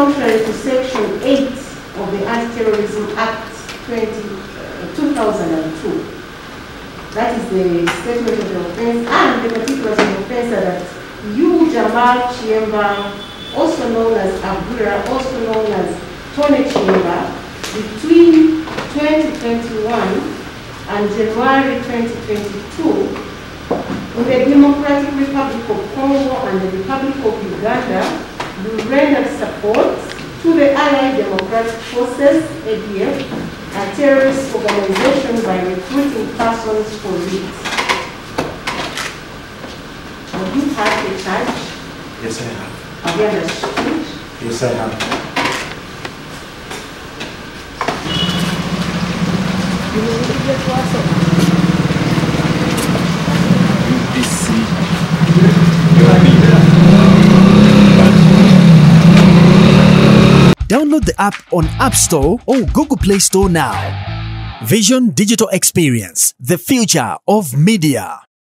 contrary to Section 8 of the Anti-Terrorism Act 2002. That is the statement of the offense, and the particulars of the offense are that you, Jamal Kiyemba, also known as Abura, also known as Tony Kiyemba, between 2021 and January 2022, in the Democratic Republic of Congo and the Republic of Uganda, you rendered support to the Allied Democratic Forces, ADF, a terrorist organization, by recruiting persons for it. Have you had the charge? Yes, I have. Have you understood? Yes, I have. Download the app on App Store or Google Play Store now. Vision Digital Experience, the future of media.